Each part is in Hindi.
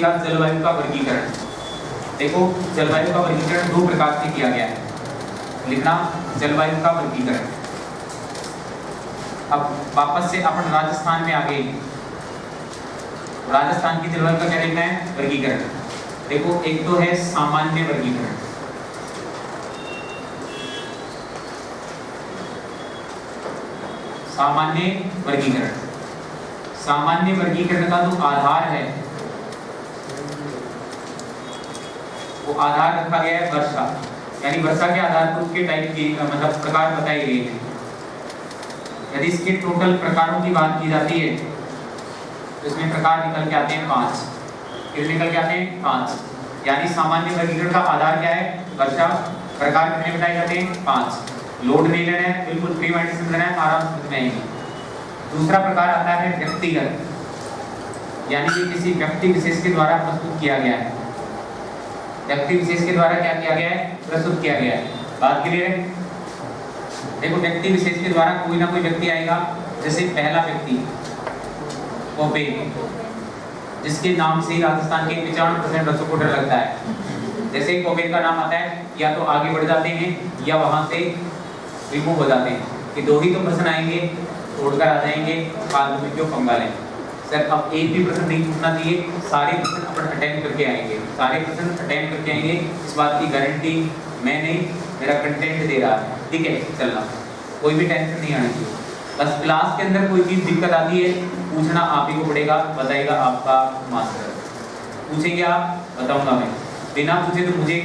लिखिएगा जलवायु का वर्गीकरण। देखो जलवायु का वर्गीकरण दो प्रकार से किया गया है, लिखना जलवायु का वर्गीकरण। अब वापस से अपन राजस्थान में आ गए, राजस्थान की जलवायु का क्या लिखना है, वर्गीकरण। देखो एक तो है सामान्य वर्गीकरण, सामान्य वर्गीकरण। सामान्य वर्गीकरण का जो आधार है वो आधार रखा गया है वर्षा, यानी वर्षा के आधार पर उसके टाइप की मतलब प्रकार बताए गए हैं। यदि इसके टोटल प्रकारों की बात की जाती है तो इसमें प्रकार निकल के आते हैं 5। कितने निकल के आते हैं? 5। यानी सामान्य वर्गीकरण का आधार क्या है, वर्षा। प्रकार कितने बताए जाते हैं? 5। लोड नहीं लेना है, बिल्कुल फ्री माइंड से लेना है, आराम से समझ में आएगी। दूसरा प्रकार आता है व्यक्तिगत, यानी कि किसी व्यक्ति विशेष के द्वारा प्रस्तुत किया गया है। व्यक्ति विशेष के द्वारा क्या किया गया है, प्रस्तुत किया गया है। बात क्लियर है? देखो व्यक्ति विशेष के द्वारा कोई ना कोई व्यक्ति आएगा, जैसे पहला व्यक्ति कोपेन, जिसके नाम से ही राजस्थान के 95% बच्चों को डर लगता है। जैसे ही कोपेन का नाम आता है या तो आगे बढ़ जाते हैं या वहां से रिमूव हो जाते हैं कि दो ही तो प्रश्न आएंगे, छोड़कर आ जाएंगे, फालतू में क्यों पंगा लें। सर अब एक भी प्रश्न नहीं छूटना चाहिए, सारे प्रश्न अपन अटेम्प्ट करके आएंगे, सारे प्रश्न अटेम्प्ट करके आएंगे, इस बात की गारंटी मैं नहीं, मेरा कंटेंट दे रहा है। ठीक है, चलना, कोई भी टेंशन नहीं आनी चाहिए। बस क्लास के अंदर कोई चीज़ दिक्कत आती है, पूछना आप ही को पड़ेगा, बताएगा आपका मास्टर। पूछेंगे आप, बताऊंगा मैं, बिना पूछे तो मुझे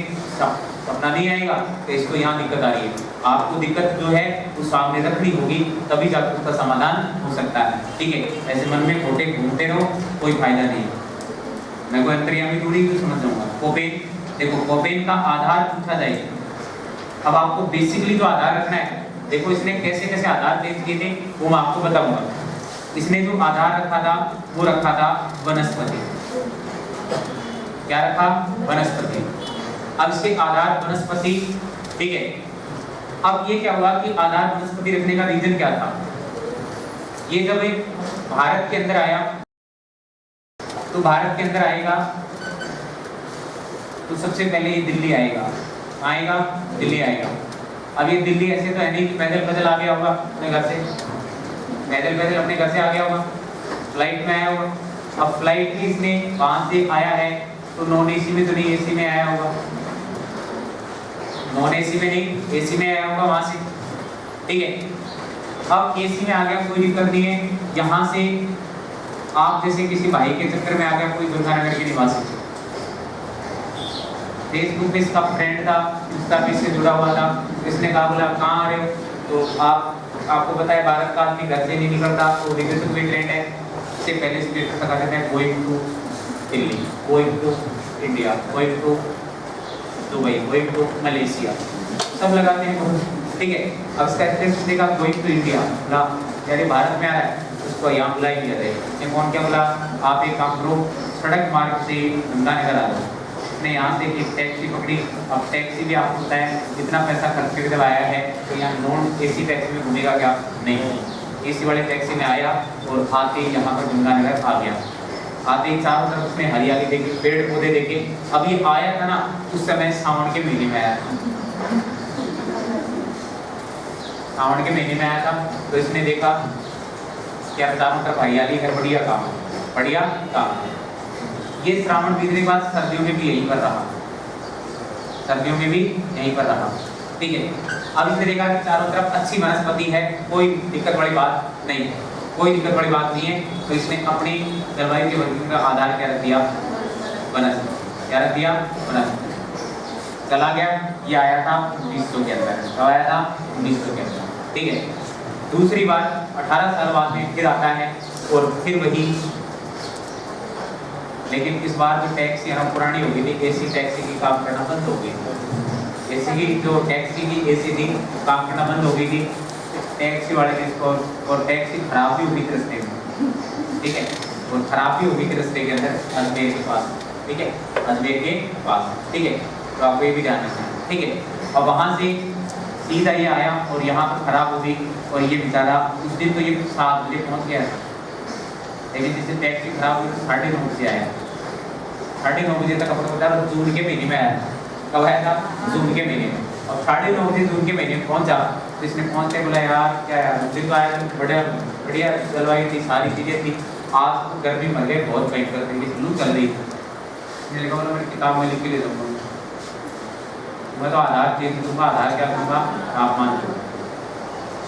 अपना नहीं आएगा, तो इसको यहाँ दिक्कत आ रही है। आपको दिक्कत जो है वो सामने रखनी होगी, तभी जाकर उसका समाधान हो सकता है। ठीक है, ऐसे मन में खोटे घूमते रहो, कोई फायदा नहीं। मैं कोई अंतर्यामी थोड़ी क्यों समझ जाऊंगा। कोपेन, देखो कोपेन का आधार पूछा जाएगा। अब आपको बेसिकली जो आधार रखना है, देखो इसने कैसे कैसे आधार पेश किए थे वो मैं आपको बताऊंगा। इसने जो आधार रखा था वो रखा था वनस्पति। क्या रखा? वनस्पति। अब इसके आधार वनस्पति, ठीक है। अब ये क्या हुआ कि आधार वनस्पति रखने का रीजन क्या था? ये जब एक भारत के अंदर आया तो भारत के अंदर आएगा तो सबसे पहले ये दिल्ली आएगा, दिल्ली आएगा। अब ये दिल्ली ऐसे तो है नहीं कि पैदल पैदल आ गया होगा अपने घर से, पैदल पैदल अपने घर से आ गया होगा, फ्लाइट में आया होगा। अब फ्लाइट की इसने वहां से आया है तो नॉन एसी में तो नहीं, एसी में आया होगा, नॉन एसी में नहीं, एसी में आया होगा वहां से। ठीक है, अब एसी में आ गया, कोई दिक्कत नहीं है। यहाँ से आप जैसे किसी भाई के चक्कर में आ गया, कोई गंगानगर के निवासी, फेसबुक पे इसका फ्रेंड था, इंस्टा पे इससे जुड़ा हुआ था, इसने कहा बोला कहाँ आ रहे हो, तो आपको पता है भारत का आदमी घर से नहीं निकलता, तो विदेशों में ट्रेंड है। इससे पहले स्टेटस लगा देते हैं going to Delhi, going to India, going to Dubai, going to Malaysia, सब लगाते हैं। ठीक है, अब इसका स्टेटस देखा गोइंग टू इंडिया ना, यानी भारत में आ रहा है, उसको यहाँ बुला ही दिया जाए। कौन क्या बोला, आप एक काम करो, सड़क मार्ग से गंगानगर आ जाओ। ने यहाँ से एक टैक्सी पकड़ी। अब टैक्सी भी आपको पता है इतना पैसा खर्च करके जब आया है तो यहाँ नॉन एसी टैक्सी में घूमेगा क्या? नहीं, एसी वाले टैक्सी में आया और आते ही यहाँ पर गंगानगर आ गया। आते ही चारों तरफ उसने हरियाली देखी, पेड़ पौधे देखे। अब ये आया था ना, उस समय सावन के महीने में आया था, सावन के महीने में आया था। तो इसने देखा क्या चारों तरफ हरियाली है, बढ़िया काम, बढ़िया काम। ये श्रावण बीतने के बाद सर्दियों में भी यहीं पर रहा, सर्दियों में भी यहीं पर रहा। ठीक है, अब इसने देखा कि चारों तरफ अच्छी वनस्पति है, कोई दिक्कत वाली बात नहीं, कोई दिक्कत वाली बात नहीं है। तो इसने अपनी जलवायु के वर्गीकरण का आधार क्या रख दिया? वनस्पति। क्या रख दिया? वनस्पति। चला गया, ये आया था 1900 के अंदर, कब आया था? 1900 के अंदर। ठीक है, दूसरी बार 18 साल बाद में फिर आता है और फिर वही, लेकिन इस बार जो टैक्सी है पुरानी हो गई थी, एसी टैक्सी की काम करना बंद हो गई। एसी की जो टैक्सी की एसी थी काम करना बंद हो गई थी, टैक्सी वाले ने इसको, और टैक्सी खराब भी हुई थी रस्ते में। ठीक है, और खराब भी हुई थी रस्ते के अंदर अजमेर के पास। ठीक है, अजमेर के पास। ठीक है, तो आपको ये भी ध्यान रखना है। ठीक है, और वहाँ से सीधा ये आया और यहाँ पर खराब हो गई, और ये बेचारा उस दिन तो ये 7 बजे पहुँच गया, लेकिन जिससे टैक्सी खराब हुई तो 9:30 बजे आया। 9:30 बजे तक अपना बता रहा जून के महीने में आया। कब आया था? जून के महीने में। और 9:30 बजे जून के महीने में पहुंचा तो इसने पहुंचते बोला यार क्या यार मुझे तो आया तो बढ़िया जलवायु थी, सारी चीज़ें थी, आज तो गर्मी मर गई, बहुत भयंकर तरीके से लू चल रही थी। मैंने लिखा बोला मेरी किताब में लिख के ले जाऊँगा, मैं तो आधार चेंज दूंगा, आधार क्या दूंगा, तापमान।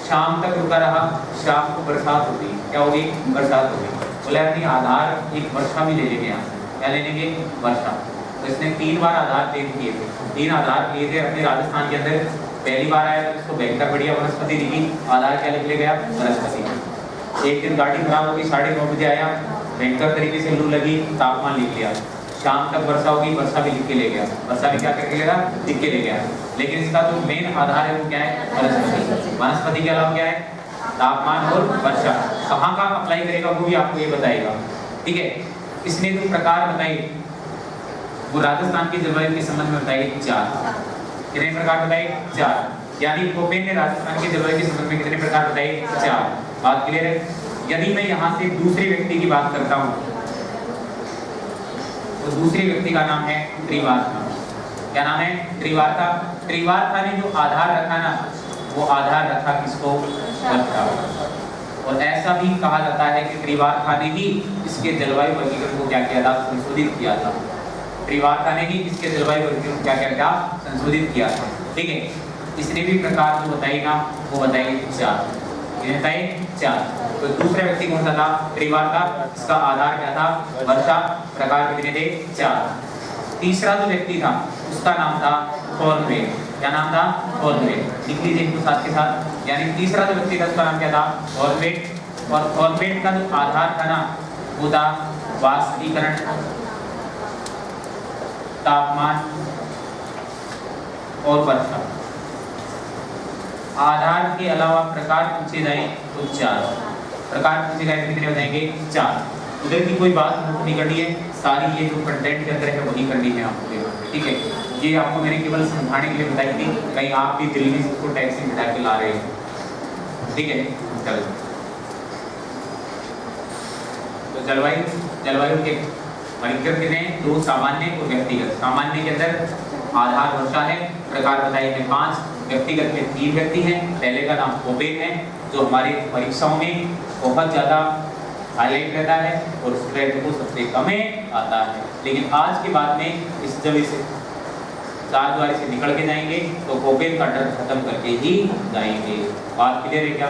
शाम तक रुका रहा, शाम को बरसात होगी, क्या होगी? बरसात होगी। बोला नहीं आधार एक वर्षा भी ले लेंगे यहाँ, क्या ले लेंगे? वर्षा। तो इसने 3 बार आधार चेंज किए थे, 3 आधार किए थे अपने राजस्थान के अंदर। पहली बार आया तो इसको भयंकर बढ़िया वनस्पति दिखी, आधार क्या लिख ले गया? वनस्पति। एक दिन गाड़ी खराब होगी, 9:30 बजे आया, भयंकर तरीके से लू लगी, तापमान लिख लिया। शाम तक वर्षा होगी, वर्षा भी लिख के ले गया, वर्षा भी क्या करके लेगा? लिख के ले गया। लेकिन इसका जो मेन आधार है वो क्या है? वनस्पति। वनस्पति के अलावा क्या है? तापमान और वर्षा। कहाँ कहाँ अप्लाई करेगा वो भी आपको ये बताएगा, ठीक है। इसने जो प्रकार बताए वो राजस्थान की जलवायु के संबंध में बताए 4। कितने प्रकार बताए? 4। यानी कोपेन ने राजस्थान की जलवायु के संबंध में कितने प्रकार बताए? 4। बात क्लियर है? यदि मैं यहाँ से दूसरे व्यक्ति की बात करता हूँ तो दूसरे व्यक्ति का नाम है त्रिवार्ता। क्या नाम है? त्रिवार्ता। त्रिवार्ता ने जो आधार रखा ना, वो आधार रखा किसको? वर्षा। और ऐसा भी कहा जाता है कि त्रिवार्ता ने ही इसके जलवायु वर्गीकरण को क्या किया था? संशोधित किया था। त्रिवार्ता ने ही इसके जलवायु वर्गीकरण को क्या किया था? संशोधित किया था, ठीक है। इसने भी प्रकार जो बताई ना वो बताई 4। ये बताए 4। तो दूसरे व्यक्ति कौन सा था? त्रिवार्ता। इसका आधार क्या था? वर्षा। प्रकार कितने थे? 4। तीसरा जो व्यक्ति था उसका नाम था थॉर्नवेट। क्या नाम था? थॉर्नवेट। लिख लीजिए इनको साथ के साथ। यानी तीसरा जो व्यक्ति था उसका नाम क्या था? थॉर्नवेट। और थॉर्नवेट का जो आधार था ना वो था वाष्पीकरण, तापमान और वर्षा। आधार के अलावा प्रकार पूछे जाए तो 4 प्रकार पूछे जाए कितने हो जाएंगे? 4। उधर की कोई बात नोट नहीं करनी है, सारी ये जो कंटेंट के अंदर है वही करनी है आपको, ठीक है। ये आपको मैंने केवल समझाने के लिए बताई थी, कहीं आप भी दिल्ली में इसको टैक्सी में बिठा के ला रहे हैं, ठीक है। चलो तो जलवायु के वर्गीकरण कितने? 2 सामान्य और व्यक्तिगत। सामान्य के अंदर आधार वर्षा है, प्रकार बताए हैं 5, व्यक्तिगत में 3 व्यक्ति हैं। पहले का नाम कोपेन है जो हमारी परीक्षाओं में बहुत ज़्यादा हाईलाइट रहता है और स्टूडेंट को सबसे कम आता है। लेकिन आज के बाद में इस जब इसे 4 द्वारे से निकल के जाएंगे तो कोपेन का डर खत्म करके ही जाएंगे। बात क्लियर है क्या?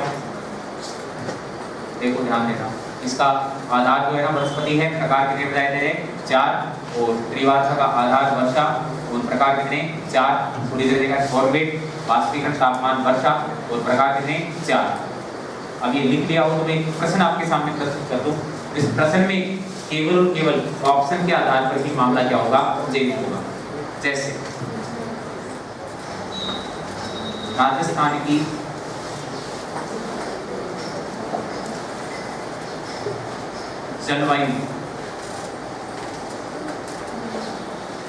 देखो ध्यान देना, इसका आधार जो है ना वनस्पति है। प्रकार कितने बताए थे? 4। और त्रिवार्ता का आधार वर्षा और प्रकार कितने? 4। थोड़ी देर देखा थॉर्नवेट, वाष्पीकरण, तापमान, वर्षा और प्रकार कितने? 4। अब ये लिख लिया हो तो मैं एक प्रश्न आपके सामने प्रस्तुत कर दूं। इस प्रश्न में केवल और केवल ऑप्शन के आधार पर ही मामला क्या होगा? चेंज होगा। जैसे राजस्थान की जलवायु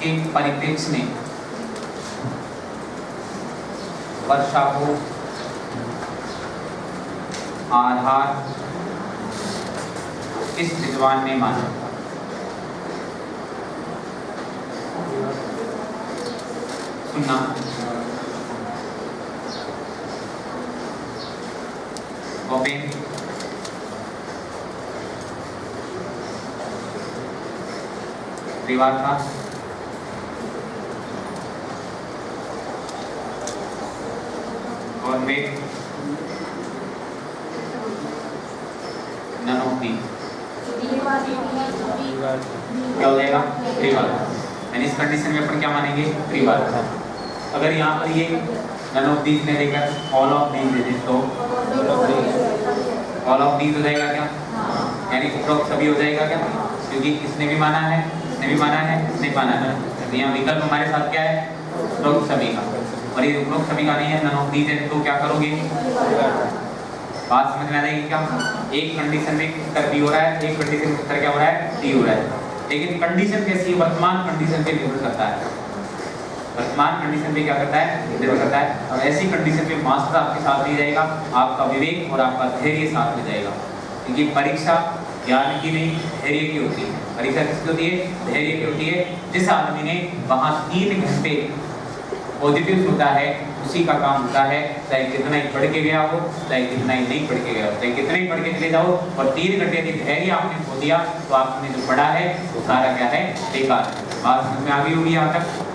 के परिप्रेक्ष्य में वर्षा को आधार किस विद्वान ने माना? सुनना, कोपेन, त्रिवार्ता, थॉर्नवेट, नन ऑफ दी। क्या हो जाएगा? त्रिवार्ता। यानी इस कंडीशन में अपन क्या मानेंगे? त्रिवार्ता। अगर यहाँ पर ये नन ऑफ दीज ने देकर ऑल ऑफ दीज दे दे तो ऑल ऑफ दीज हो जाएगा क्या? यानी उपरोक्त सभी हो जाएगा क्या? क्योंकि इसने भी माना है, इसने भी माना है, इसने भी माना है। तो यहाँ विकल्प हमारे साथ क्या है? उपरोक्त सभी का। और ये उपरोक्त सभी का नहीं है, नन ऑफ दीज है, तो क्या करोगे? बात समझ में आ जाएगी क्या? एक कंडीशन में उत्तर बी हो रहा है, एक कंडीशन में उत्तर क्या हो रहा है? डी हो रहा है। लेकिन कंडीशन कैसी है? वर्तमान कंडीशन पे निर्भर करता है। वर्तमान कंडीशन पे क्या करता है? निर्भर करता है। और ऐसी कंडीशन पे मास्टर आपके साथ नहीं जाएगा, आपका विवेक और आपका धैर्य साथ में जाएगा। क्योंकि परीक्षा ज्ञान की नहीं, धैर्य की होती है। परीक्षा किसकी होती है? धैर्य की होती है। जिस आदमी ने वहाँ 3 घंटे पॉजिटिव सोचा है उसी का काम होता है, चाहे कितना ही पढ़ के गया हो, चाहे कितना ही नहीं पढ़ के गया हो, चाहे कितना ही पढ़ के चले जाओ, और 3 घंटे यदि धैर्य आपने खो दिया तो आपने जो पढ़ा है वो सारा क्या है? बेकार। बात समझ में आ गई होगी यहाँ तक?